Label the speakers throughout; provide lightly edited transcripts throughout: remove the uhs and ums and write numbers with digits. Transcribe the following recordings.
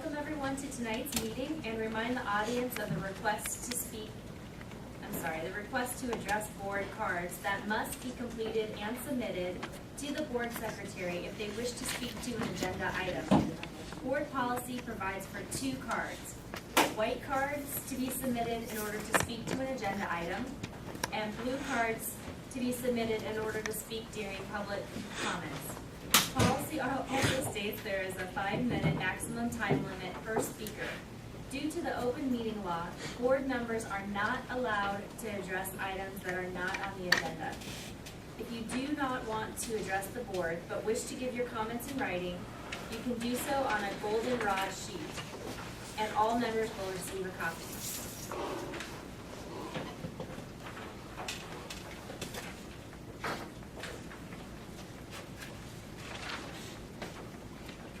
Speaker 1: Welcome everyone to tonight's meeting and remind the audience of the request to address board cards that must be completed and submitted to the board secretary if they wish to speak to an agenda item. Board policy provides for 2 cards. White cards to be submitted in order to speak to an agenda item, and blue cards to be submitted in order to speak during public comments. Policy also states there is a 5-minute maximum time limit per speaker. Due to the open meeting law, board members are not allowed to address items that are not on the agenda. If you do not want to address the board but wish to give your comments in writing, you can do so on a goldenrod sheet, and all members will receive a copy.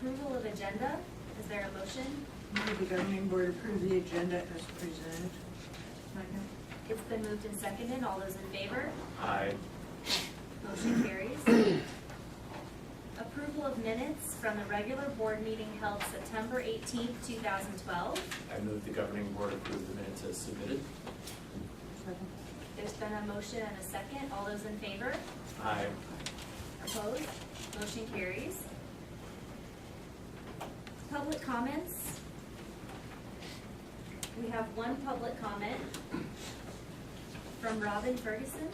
Speaker 1: Approval of agenda. Is there a motion?
Speaker 2: Move the governing board approve the agenda as presented. Second.
Speaker 1: It's been moved and seconded. All those in favor?
Speaker 3: Aye.
Speaker 1: Motion carries. Approval of minutes from the regular board meeting held September 18th, 2012.
Speaker 3: I move the governing board approve the minutes as submitted.
Speaker 2: Second.
Speaker 1: There's been a motion and a second. All those in favor?
Speaker 3: Aye.
Speaker 1: Opposed? Motion carries. Public comments. We have one public comment from Robin Ferguson.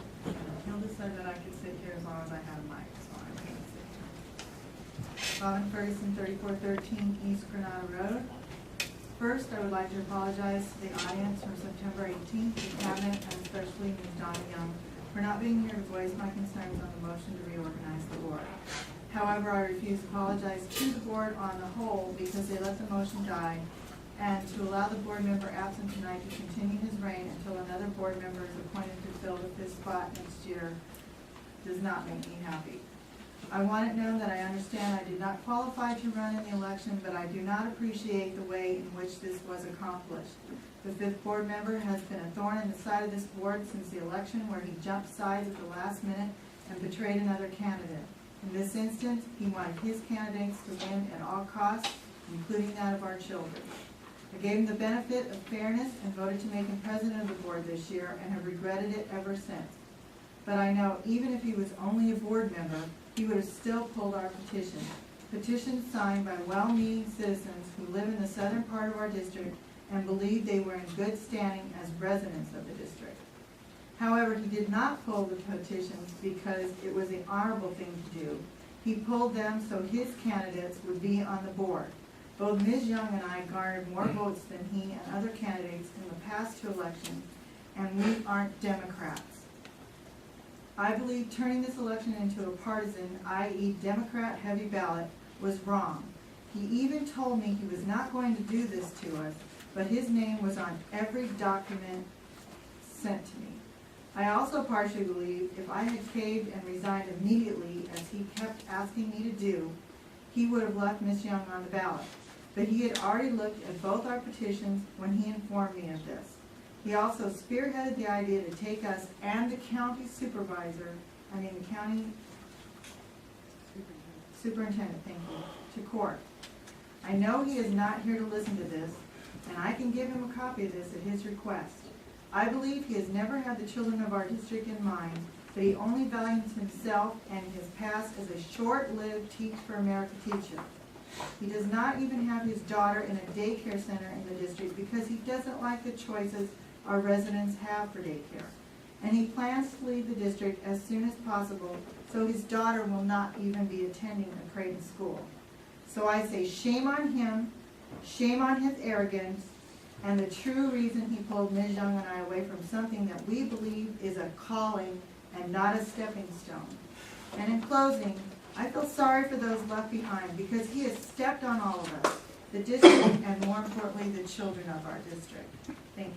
Speaker 2: Hilda said that I could sit here as long as I had a mic, so I'm going to sit here. Robin Ferguson, 3413 East Granada Road. First, I would like to apologize to the audience from September 18th, the cabinet, and especially Ms. Donna Young, for not being here to voice my concerns on the motion to reorganize the board. However, I refuse to apologize to the board on the whole because they let the motion die, and to allow the board member absent tonight to continue his reign until another board member is appointed to fill the 5th spot next year does not make me happy. I want it known that I understand I did not qualify to run in the election, but I do not appreciate the way in which this was accomplished. The 5th board member has been a thorn in the side of this board since the election, where he jumped sides at the last minute and betrayed another candidate. In this instance, he wanted his candidates to win at all costs, including that of our children. I gave him the benefit of fairness and voted to make him president of the board this year and have regretted it ever since. But I know even if he was only a board member, he would have still pulled our petition. Petitions signed by well-meaning citizens who live in the southern part of our district and believe they were in good standing as residents of the district. However, he did not pull the petitions because it was the honorable thing to do. He pulled them so his candidates would be on the board. Both Ms. Young and I garnered more votes than he and other candidates in the past 2 elections, and we aren't Democrats. I believe turning this election into a partisan, i.e. Democrat heavy ballot, was wrong. He even told me he was not going to do this to us, but his name was on every document sent to me. I also partially believe if I had caved and resigned immediately, as he kept asking me to do, he would have left Ms. Young on the ballot. But he had already looked at both our petitions when he informed me of this. He also spearheaded the idea to take us and the county superintendent, thank you, to court. I know he is not here to listen to this, and I can give him a copy of this at his request. I believe he has never had the children of our district in mind, but he only values himself and his past as a short-lived Teach for America teacher. He does not even have his daughter in a daycare center in the district because he doesn't like the choices our residents have for daycare. And he plans to leave the district as soon as possible, so his daughter will not even be attending a Creighton school. So I say shame on him, shame on his arrogance, and the true reason he pulled Ms. Young and I away from something that we believe is a calling and not a stepping stone. And in closing, I feel sorry for those left behind because he has stepped on all of us, the district, and more importantly, the children of our district. Thank you.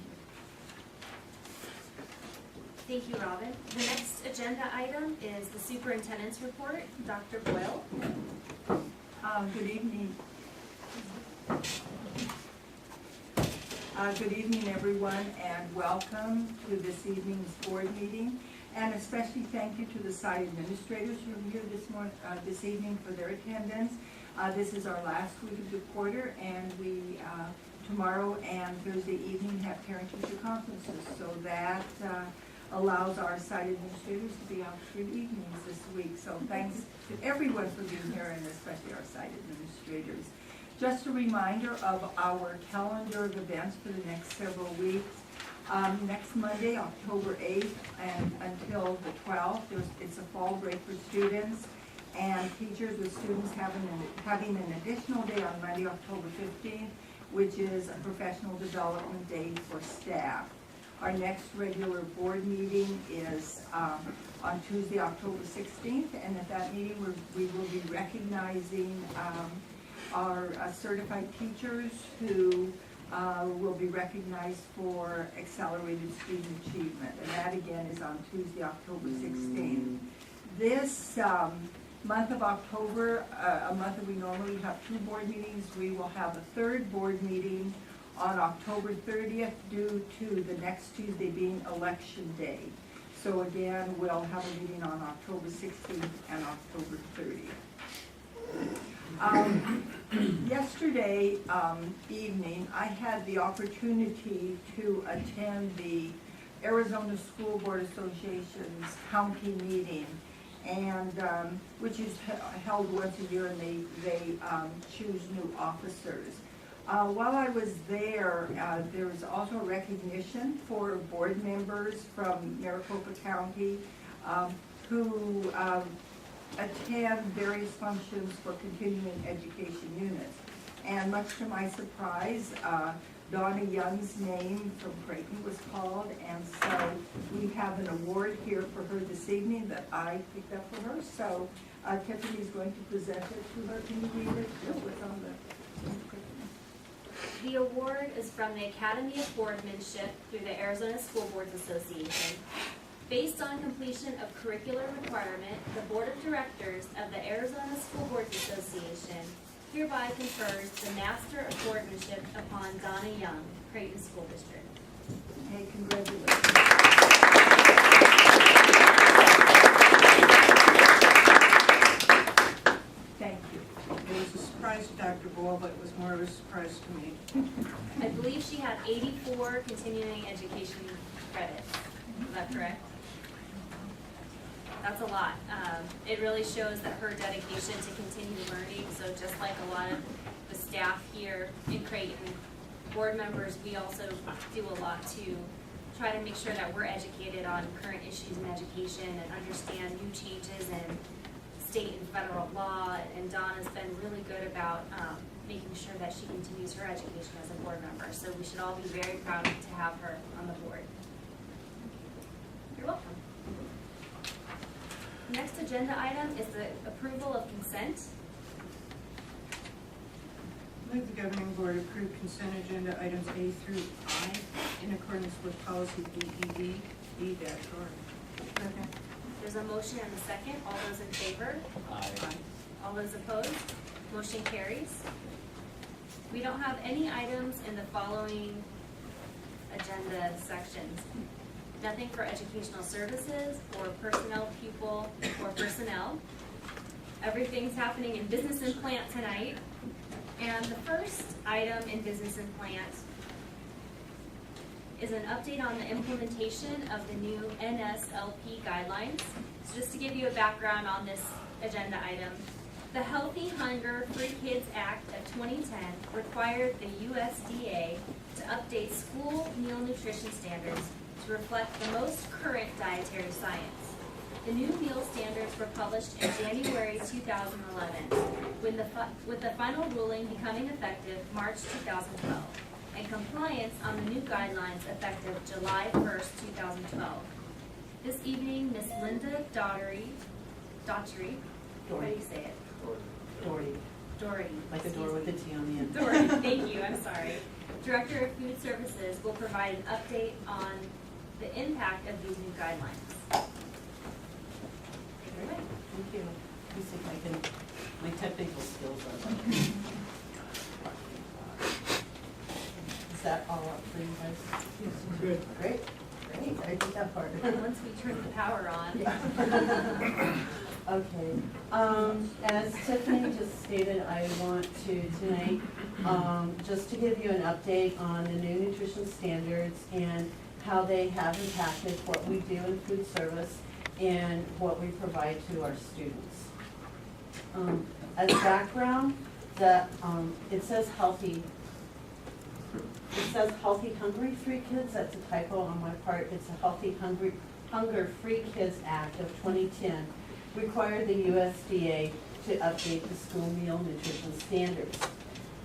Speaker 1: Thank you, Robin. The next agenda item is the superintendent's report. Dr. Boyle.
Speaker 4: Good evening. Good evening, everyone, and welcome to this evening's board meeting. And especially thank you to the site administrators who are here this evening for their attendance. This is our last week of the quarter, and we, tomorrow and Thursday evening have parent-teacher conferences. So that allows our site administrators to be out for evenings this week. So thanks to everyone for being here, and especially our site administrators. Just a reminder of our calendar of events for the next several weeks. Next Monday, October 8th, and until the 12th, it's a fall break for students, and teachers with students having an additional day on Monday, October 15th, which is a professional development day for staff. Our next regular board meeting is on Tuesday, October 16th, and at that meeting we will be recognizing our certified teachers who will be recognized for accelerated student achievement, and that again is on Tuesday, October 16th. This month of October, a month that we normally have 2 board meetings, we will have a 3rd board meeting on October 30th due to the next Tuesday being election day. So again, we'll have a meeting on October 16th and October 30th. Yesterday evening, I had the opportunity to attend the Arizona School Board Association's county meeting, and which is held once a year, and they choose new officers. While I was there, there was also a recognition for board members from Maricopa County who attend various functions for continuing education units. And much to my surprise, Donna Young's name from Creighton was called, and so we have an award here for her this evening that I picked up for her. So Tiffany's going to present it to her. Can you read it? What's on
Speaker 1: The award is from the Academy of Boardmanship through the Arizona School Boards Association. Based on completion of curricular requirement, the Board of Directors of the Arizona School Boards Association hereby confers the Master of Boardmanship upon Donna Young, Creighton School District.
Speaker 4: Hey, congratulations. Thank you.
Speaker 5: It was a surprise to Dr. Boyle, but it was more of a surprise to me.
Speaker 1: I believe she had 84 continuing education credits. Is that correct? That's a lot. It really shows that her dedication to continue learning. So just like a lot of the staff here in Creighton, board members, we also do a lot to try to make sure that we're educated on current issues in education and understand new changes in state and federal law. And Donna's been really good about making sure that she continues her education as a board member. So we should all be very proud to have her on the board. You're welcome. Next agenda item is the approval of consent.
Speaker 5: Move the governing board approve consent agenda items A through I in accordance with policy BED E-R.
Speaker 1: There's a motion and a second. All those in favor?
Speaker 3: Aye.
Speaker 1: All those opposed? Motion carries. We don't have any items in the following agenda sections. Nothing for educational services or personnel, pupil, or personnel. Everything's happening in business and plant tonight. And the first item in business and plant is an update on the implementation of the new ISLP guidelines. So just to give you a background on this agenda item, the Healthy Hunger Free Kids Act of 2010 required the USDA to update school meal nutrition standards to reflect the most current dietary science. The new meal standards were published in January 2011, with the final ruling becoming effective March 2012, and compliance on the new guidelines effective July 1st, 2012. This evening, Ms. Linda Daugherty, how do you say it? Doherty.
Speaker 6: Like a door with a T on the end.
Speaker 1: Doherty, thank you, I'm sorry. Director of Food Services will provide an update on the impact of these new guidelines.
Speaker 6: Thank you. Let me see if I can, my technical skills are. Is that all up for you guys?
Speaker 5: Good.
Speaker 6: Great, I did that part.
Speaker 1: And once we turn the power on.
Speaker 6: Okay, as Tiffany just stated, I want to tonight, just to give you an update on the new nutrition standards and how they have impacted what we do in food service and what we provide to our students. As background, it says healthy, hungry, free kids. That's a typo on my part. It's a Healthy, Hunger Free Kids Act of 2010 required the USDA to update the school meal nutrition standards.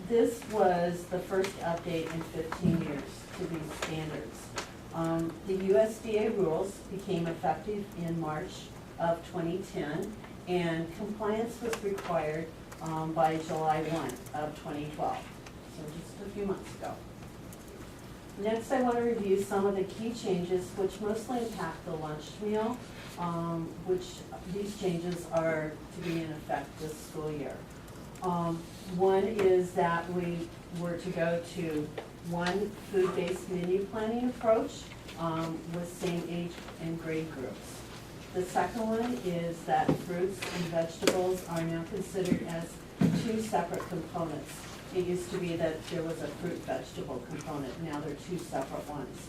Speaker 6: This was the first update in 15 years to these standards. The USDA rules became effective in March of 2010, and compliance was required by July 1 of 2012, so just a few months ago. Next, I want to review some of the key changes which mostly impact the lunch meal, which these changes are to be in effect this school year. One is that we were to go to one food-based menu planning approach with same age and grade groups. The second one is that fruits and vegetables are now considered as two separate components. It used to be that there was a fruit-vegetable component, now they're two separate ones.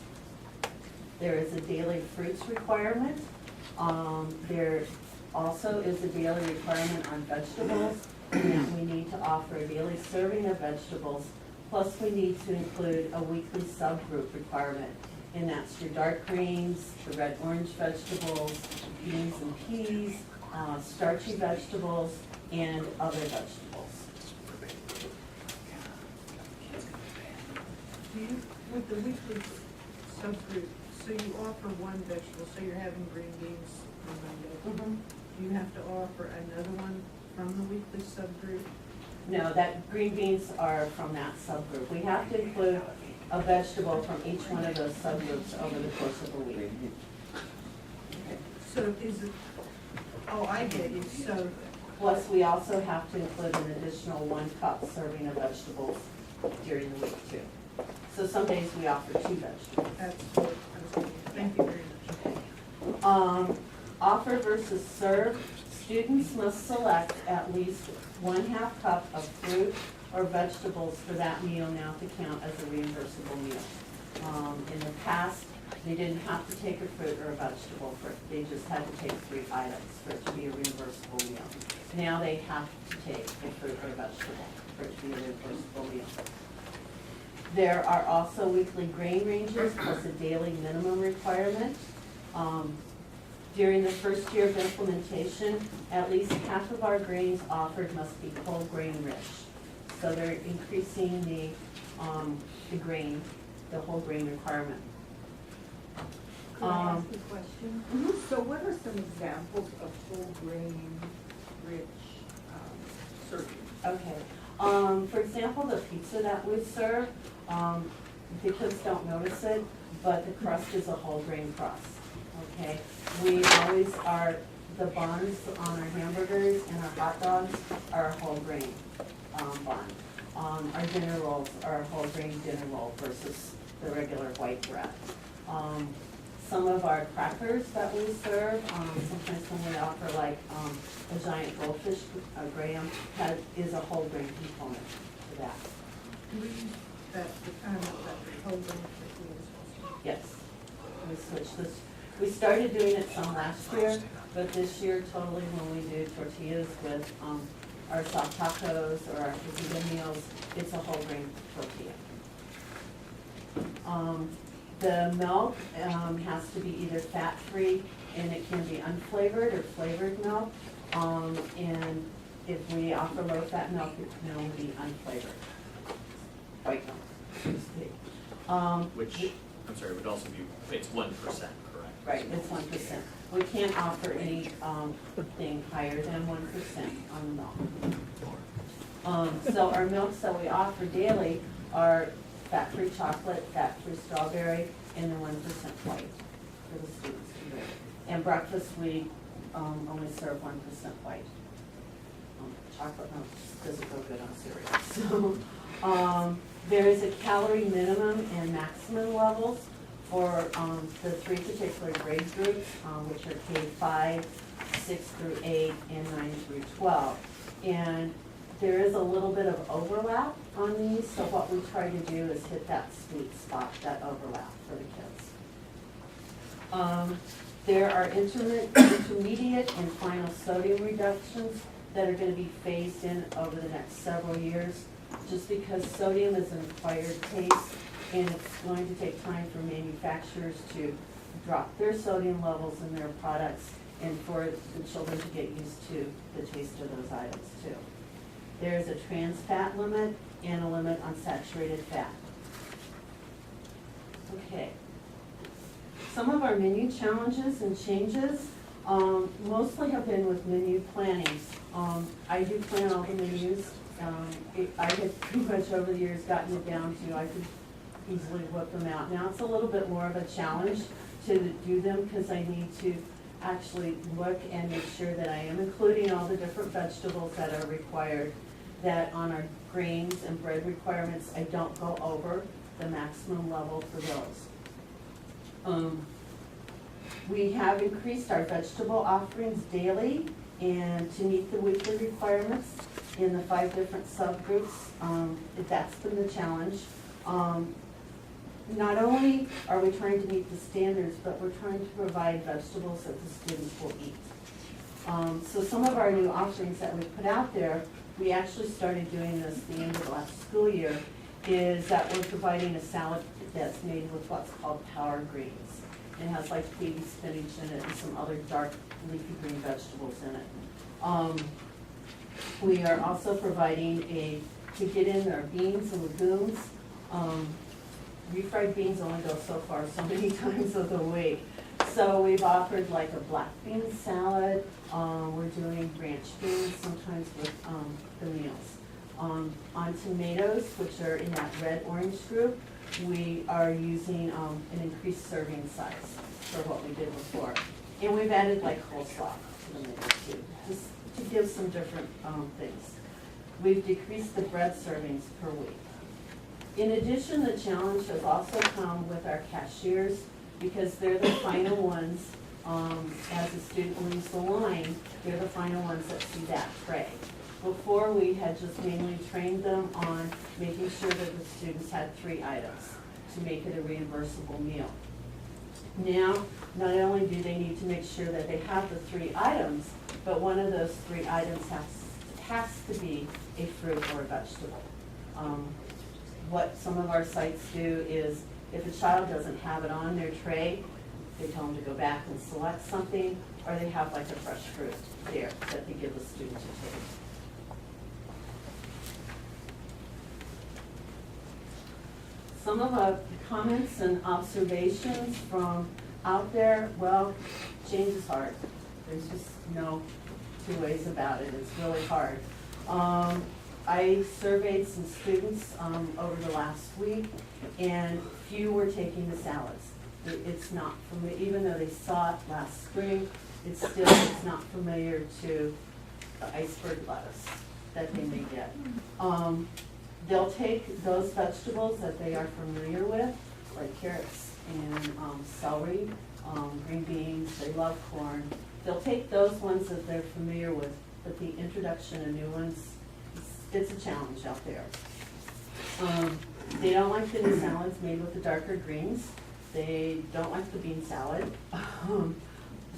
Speaker 6: There is a daily fruits requirement. There also is a daily requirement on vegetables, and that we need to offer a daily serving of vegetables, plus we need to include a weekly subgroup requirement, and that's your dark greens, the red-orange vegetables, beans and peas, starchy vegetables, and other vegetables.
Speaker 5: Do you, with the weekly subgroup, so you offer one vegetable, so you're having green beans on Monday. Do you have to offer another one from the weekly subgroup?
Speaker 6: No, that green beans are from that subgroup. We have to include a vegetable from each one of those subgroups over the course of a week.
Speaker 5: So is it, oh, I get you, so,
Speaker 6: Plus, we also have to include an additional 1 cup serving of vegetables during the week too. So some days we offer 2 vegetables.
Speaker 5: that's what I was thinking. Thank you very much.
Speaker 6: Offer versus serve, students must select at least 1/2 cup of fruit or vegetables for that meal now to count as a reimbursable meal. In the past, they didn't have to take a fruit or a vegetable for it. They just had to take 3 items for it to be a reimbursable meal. Now they have to take a fruit or vegetable for it to be a reimbursable meal. There are also weekly grain ranges plus a daily minimum requirement. During the first year of implementation, at least half of our grains offered must be whole grain rich. So they're increasing the grain, the whole grain requirement.
Speaker 4: Could I ask a question? So what are some examples of whole grain rich servings?
Speaker 6: Okay. For example, the pizza that we serve, the kids don't notice it, but the crust is a whole grain crust. Okay, we always are, the buns on our hamburgers and our hot dogs are a whole grain bun. Our dinner rolls are a whole grain dinner roll versus the regular white bread. Some of our crackers that we serve, sometimes when we offer like a giant goldfish, a graham, is a whole grain component to that.
Speaker 5: Do we use that, the kind of, that whole grain that we use also?
Speaker 6: Yes, we switched this. We started doing it some last year, but this year totally when we do tortillas with our soft tacos or our quesadilla meals, it's a whole grain tortilla. The milk has to be either fat-free, and it can be unflavored or flavored milk. And if we offer low-fat milk, it can only be unflavored. White milk, so to speak.
Speaker 3: Which, I'm sorry, would also be, it's 1%, correct?
Speaker 6: Right, it's 1%. We can't offer any thing higher than 1% on milk. So our milks that we offer daily are fat-free chocolate, fat-free strawberry, and the 1% white for the students to drink. And breakfast, we only serve 1% white. Chocolate milk just doesn't go good on cereal. So there is a calorie minimum and maximum levels for the 3 particular grade groups, which are K5, 6 through 8 and 9 through 12. And there is a little bit of overlap on these, so what we try to do is hit that sweet spot, that overlap for the kids. There are intermediate and final sodium reductions that are going to be phased in over the next several years, just because sodium is an acquired taste, and it's going to take time for manufacturers to drop their sodium levels in their products and for the children to get used to the taste of those items too. There's a trans fat limit and a limit on saturated fat. Okay. Some of our menu challenges and changes mostly have been with menu planning. I do plan all the menus. I had pretty much over the years gotten it down to I could easily whip them out. Now it's a little bit more of a challenge to do them because I need to actually look and make sure that I am including all the different vegetables that are required, that on our grains and bread requirements, I don't go over the maximum level for those. We have increased our vegetable offerings daily and to meet the weekly requirements in the 5 different subgroups. That's been the challenge. Not only are we trying to meet the standards, but we're trying to provide vegetables that the students will eat. So some of our new offerings that we put out there, we actually started doing this the end of last school year, is that we're providing a salad that's made with what's called power greens. It has like baby spinach in it and some other dark leafy green vegetables in it. We are also providing to get in our beans and legumes. Refried beans only go so far, so many times of the week. So we've offered like a black bean salad. We're doing ranch beans sometimes with the meals. On tomatoes, which are in that red-orange group, we are using an increased serving size for what we did before. And we've added like coleslaw to the menu too, just to give some different things. We've decreased the bread servings per week. In addition, the challenge has also come with our cashiers because they're the final ones, as a student leaves the line, they're the final ones that see that tray. Before, we had just mainly trained them on making sure that the students had 3 items to make it a reimbursable meal. Now, not only do they need to make sure that they have the 3 items, but one of those 3 items has to be a fruit or a vegetable. What some of our sites do is, if a child doesn't have it on their tray, they tell them to go back and select something, or they have like a fresh fruit there that they give the student to take. Some of the comments and observations from out there, well, change is hard. There's just no 2 ways about it. It's really hard. I surveyed some students over the last week, and few were taking the salads. It's not familiar, even though they saw it last spring, it's not familiar to the iceberg lettuce that they may get. They'll take those vegetables that they are familiar with, like carrots and celery, green beans, they love corn. They'll take those ones that they're familiar with, but the introduction of new ones, it's a challenge out there. They don't like the new salads made with the darker greens. They don't like the bean salad.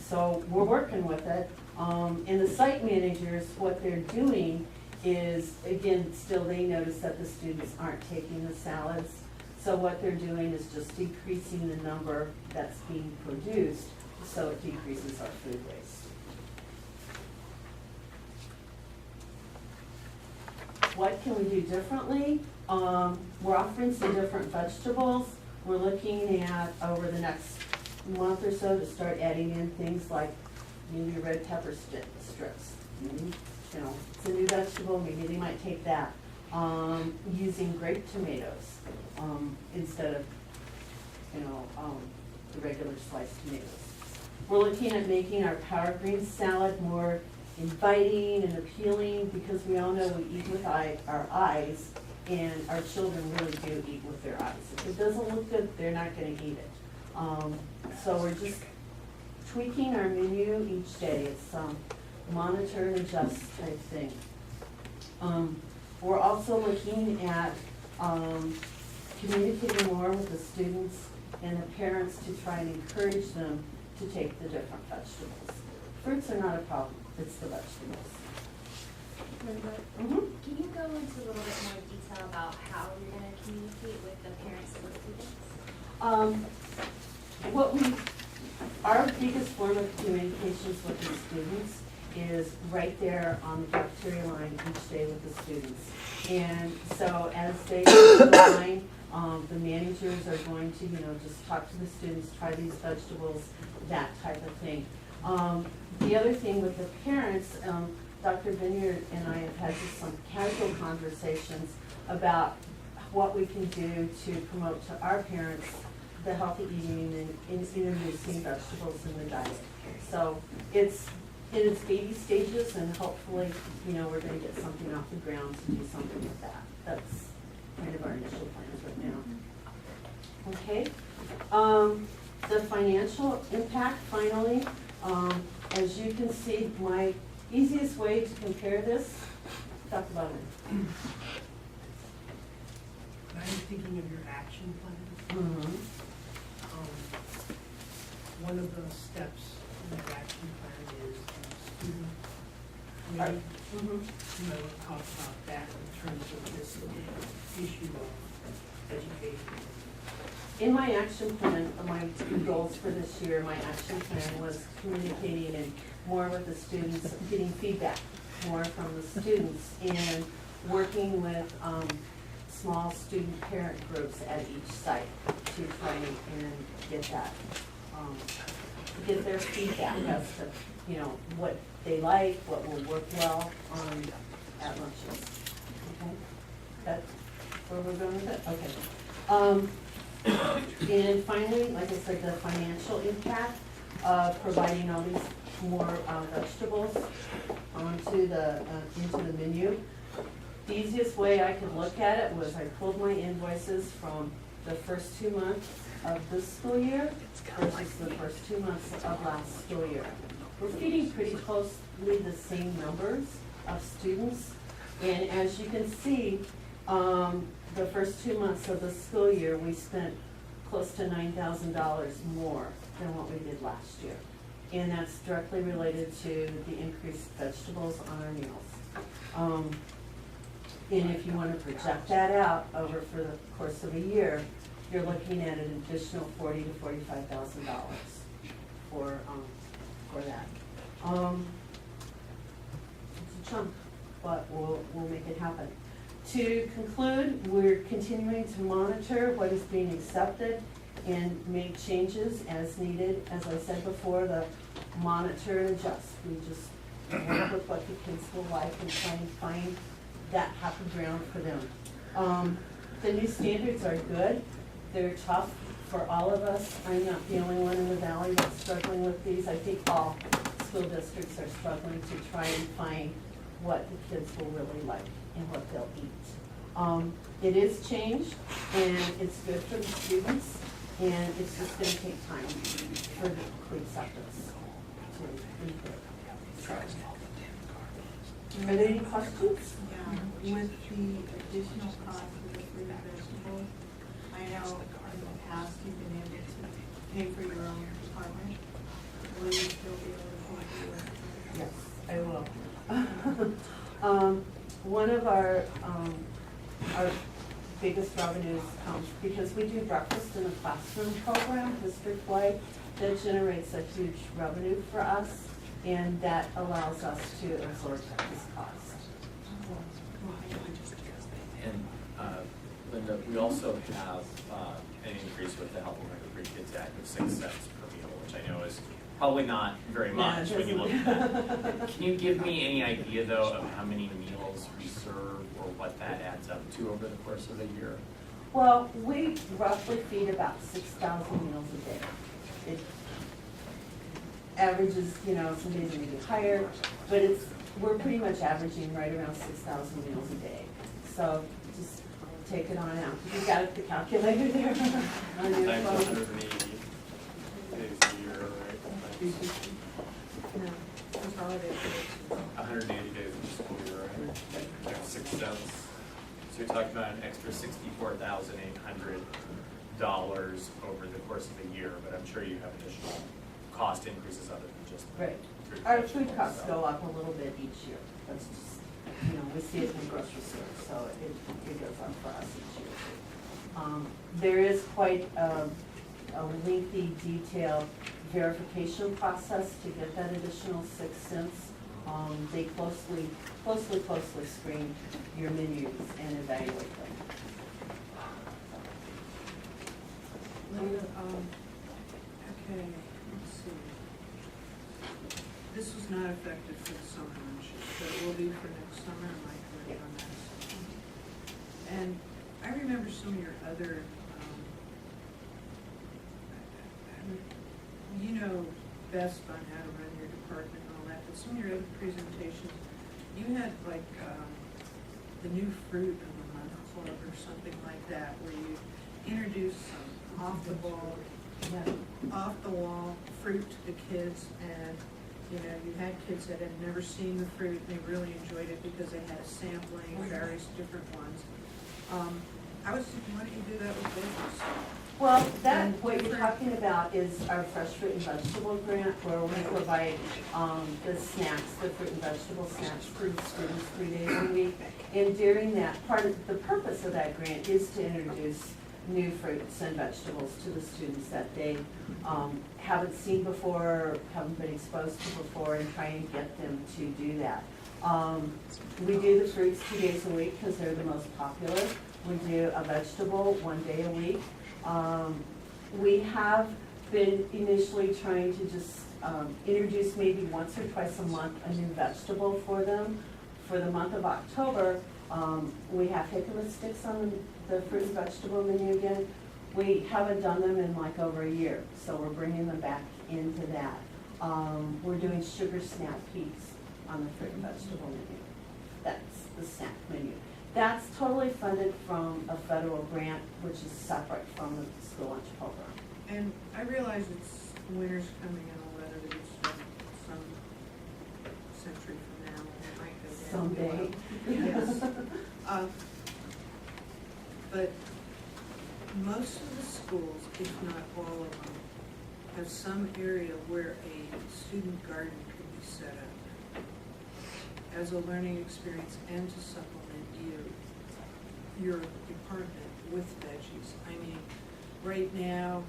Speaker 6: So we're working with it. And the site managers, what they're doing is, again, still they notice that the students aren't taking the salads. So what they're doing is just decreasing the number that's being produced, so it decreases our food waste. What can we do differently? We're offering some different vegetables. We're looking at, over the next month or so, to start adding in things like maybe red pepper strips. Maybe, you know, it's a new vegetable, maybe they might take that. Using grape tomatoes instead of, you know, the regular sliced tomatoes. We're looking at making our power green salad more inviting and appealing, because we all know we eat with our eyes, and our children really do eat with their eyes. If it doesn't look good, they're not going to eat it. So we're just tweaking our menu each day. It's monitor and adjust type thing. We're also looking at communicating more with the students and the parents to try and encourage them to take the different vegetables. Fruits are not a problem, it's the vegetables.
Speaker 1: Linda,
Speaker 6: Mhm.
Speaker 1: can you go into a little bit more detail about how you're gonna communicate with the parents and the students?
Speaker 6: Our biggest form of communications with the students is right there on the cafeteria line each day with the students. And so as they go through the line, the managers are going to, just talk to the students, try these vegetables, that type of thing. The other thing with the parents, Dr. Vineyard and I have had just some casual conversations about what we can do to promote to our parents the healthy eating and introducing vegetables in the diet. So it's in its baby stages, and hopefully, we're gonna get something off the ground to do something with that. That's kind of our initial plans right now. Okay, the financial impact, finally, as you can see, my easiest way to compare this, talk about it.
Speaker 7: I'm thinking of your action plan.
Speaker 6: Mm-hmm.
Speaker 7: One of the steps in that action plan is student committee.
Speaker 6: Mm-hmm.
Speaker 7: I want to talk about that in terms of this issue of education.
Speaker 6: In my action plan, my goals for this year, my action plan was communicating and more with the students, getting feedback more from the students, and working with small student parent groups at each site to try and get that, get their feedback as to, what they like, what will work well at lunches. Okay, that's where we're going with it? Okay. And finally, like I said, the financial impact of providing all these more vegetables into the menu. The easiest way I could look at it was I pulled my invoices from the first 2 months of this school year versus the first 2 months of last school year. We're feeding pretty closely the same numbers of students, and as you can see, the first 2 months of the school year, we spent close to $9,000 more than what we did last year. And that's directly related to the increased vegetables on our meals. And if you want to project that out over for the course of a year, you're looking at an additional $40,000 to $45,000 for that. It's a chunk, but we'll make it happen. To conclude, we're continuing to monitor what is being accepted and make changes as needed. As I said before, the monitor and adjust. We just work with what the kids will like and try and find that happy ground for them. The new standards are good. They're tough for all of us. I'm not the only one in the valley that's struggling with these. I think all school districts are struggling to try and find what the kids will really like and what they'll eat. It is changed, and it's good for the students, and it's just going to take time for the acceptance to be good. Are there any questions?
Speaker 4: Yeah, with the additional cost of the fruit and vegetables, I know in the past you've been able to pay for your own department. Will you still be able to pay for your?
Speaker 6: Yes, I will. One of our biggest revenues comes because we do breakfast in the classroom program district-wide. That generates a huge revenue for us, and that allows us to absorb this cost.
Speaker 3: And Linda, we also have an increase with the Healthy Hunger Free Kids Act of 6 cents per meal, which I know is probably not very much when you look at that. Can you give me any idea, though, of how many meals we serve or what that adds up to over the course of the year?
Speaker 6: Well, we roughly feed about 6,000 meals a day. It averages, some days maybe higher, but we're pretty much averaging right around 6,000 meals a day. So just take it on out. You got the calculator there on your
Speaker 3: Times
Speaker 6: phone.
Speaker 3: 180 days a year, right?
Speaker 5: 360? No, consolidated.
Speaker 3: 180 days of the school year, right? That's 6 cents. So you're talking about an extra $64,800 over the course of the year, but I'm sure you have additional cost increases other than just.
Speaker 6: Right.
Speaker 3: food
Speaker 6: Our
Speaker 3: costs.
Speaker 6: food costs go up a little bit each year. That's just, we see it in the grocery store, so it goes up for us each year. There is quite a lengthy, detailed verification process to get that additional 6 cents. They closely screen your menus and evaluate them.
Speaker 5: Linda, okay, let's see. This was not effective for the summer lunches, but it will be for next summer, am I correct on that? And I remember some of your other, you know best on how to run your department and all that, but some of your other presentations, you had like, the new fruit of the month club or something like that, where you introduced some off the wall fruit to the kids, and you had kids that had never seen the fruit, and they really enjoyed it because they had a sampling of various different ones. I was thinking, why don't you do that with veggies?
Speaker 6: Well, what you're talking about is our fresh fruit and vegetable grant, where we provide the snacks, the fruit and vegetable snacks for students 3 days a week. And during that, the purpose of that grant is to introduce new fruits and vegetables to the students that they haven't seen before, haven't been exposed to before, and try and get them to do that. We do the fruits 2 days a week because they're the most popular. We do a vegetable 1 day a week. We have been initially trying to just introduce maybe once or twice a month a new vegetable for them. For the month of October, we have jicama sticks on the fruit and vegetable menu again. We haven't done them in like over a year, so we're bringing them back into that. We're doing sugar snap peas on the fruit and vegetable menu. That's the snack menu. That's totally funded from a federal grant, which is separate from the school lunch program.
Speaker 5: And I realize it's winter's coming and all that other good stuff, some century from now, it might go down.
Speaker 6: Someday.
Speaker 5: Yes. But most of the schools, if not all of them, have some area where a student garden could be set up as a learning experience and to supplement your department with veggies. I mean, right now,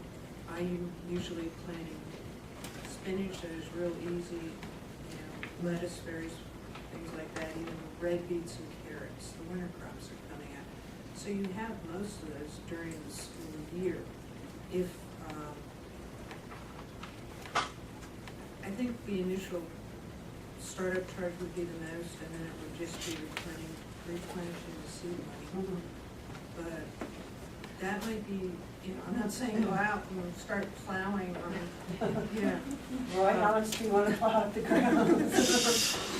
Speaker 5: I'm usually planting spinach that is real easy, lettuce, berries, things like that, even red beets and carrots. The winter crops are coming out. So you have most of those during the school year. If, I think the initial startup charge would be the most, and then it would just be replenishing the seed money. But that might be, I'm not saying go out and start plowing or,
Speaker 6: Roy, how much do you want to plow out the ground?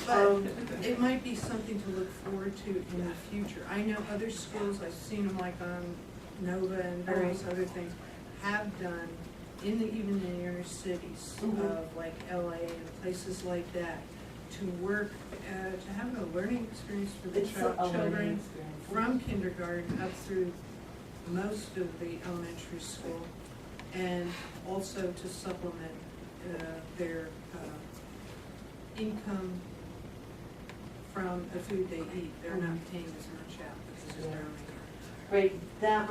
Speaker 5: But it might be something to look forward to in the future. I know other schools, I've seen them like on Nova and various other things, have done, even in the inner cities of like LA and places like that, to work, to have a learning experience for the children from kindergarten up through most of the elementary school, and also to supplement their income from the food they eat. They're not paying as much out because it's their own income.
Speaker 6: Right, that,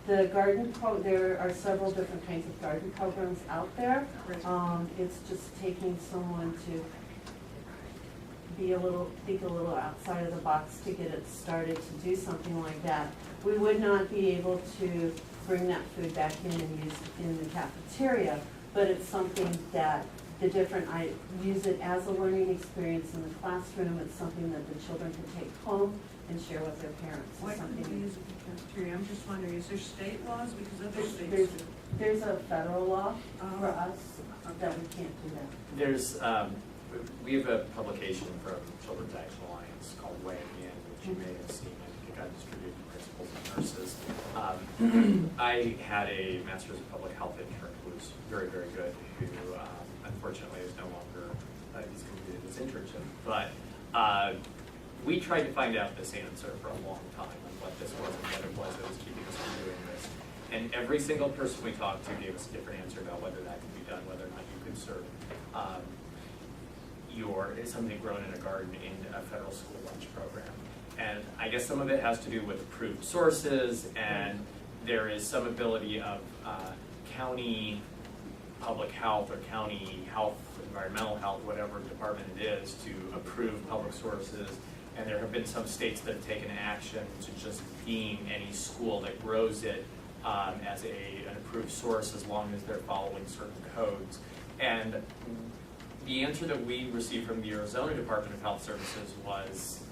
Speaker 6: the garden there are several different kinds of garden programs out there.
Speaker 5: Right.
Speaker 6: It's just taking someone to think a little outside of the box to get it started to do something like that. We would not be able to bring that food back in and use it in the cafeteria, but it's something that I use it as a learning experience in the classroom. It's something that the children can take home and share with their parents.
Speaker 5: Why
Speaker 6: It's
Speaker 5: couldn't
Speaker 6: something-
Speaker 5: we use it in the cafeteria? I'm just wondering, is there state laws? Because other states do.
Speaker 6: There's a federal law for
Speaker 5: Oh.
Speaker 6: us that we can't do that.
Speaker 3: There's, we have a publication from Children's Action Alliance called Weighing In, which you may have seen. I think it got distributed to principals and nurses. I had a master's of public health intern who was very, very good, who unfortunately is no longer, he's completed his internship. But we tried to find out this answer for a long time on what this was and what it was that was keeping us from doing this. And every single person we talked to gave us a different answer about whether that could be done, whether or not you could serve something grown in a garden in a federal school lunch program. And I guess some of it has to do with approved sources, and there is some ability of county public health or county health, environmental health, whatever department it is, to approve public sources. And there have been some states that have taken action to just deem any school that grows it as an approved source as long as they're following certain codes. And the answer that we received from the Arizona Department of Health Services was,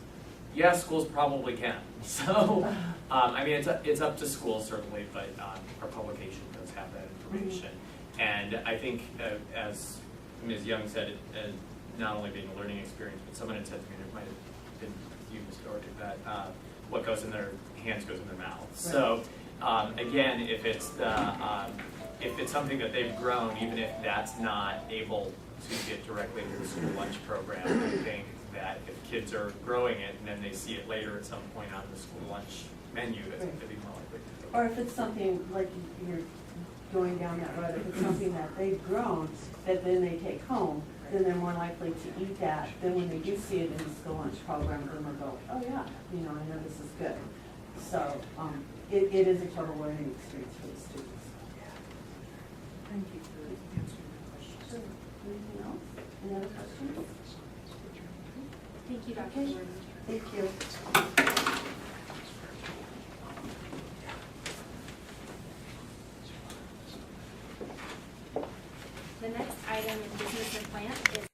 Speaker 3: yeah, schools probably can. So, I mean, it's up to schools certainly, but our publication does have that information. And I think, as Ms. Young said, not only being a learning experience, but someone had said to me, it might have been you, Ms. Doherty, that what goes in their hands goes in their mouth. Right. So, again, if it's something that they've grown, even if that's not able to get directly into the school lunch program, I think that if kids are growing it and then they see it later at some point on the school lunch menu, that's going to be more likely to do.
Speaker 6: Or if it's something like you're going down that road, if it's something that they've grown that then they take home, then they're more likely to eat that. Then when they do see it in the school lunch program, then they'll go, oh yeah, I know this is good. So it is a total learning experience for the students.
Speaker 5: Thank you for answering the questions.
Speaker 6: Sure. Anything else? Any other questions?
Speaker 1: Thank you, Dr.
Speaker 6: Okay.
Speaker 1: Gordon.
Speaker 6: Thank you.
Speaker 1: The next item in business and plant is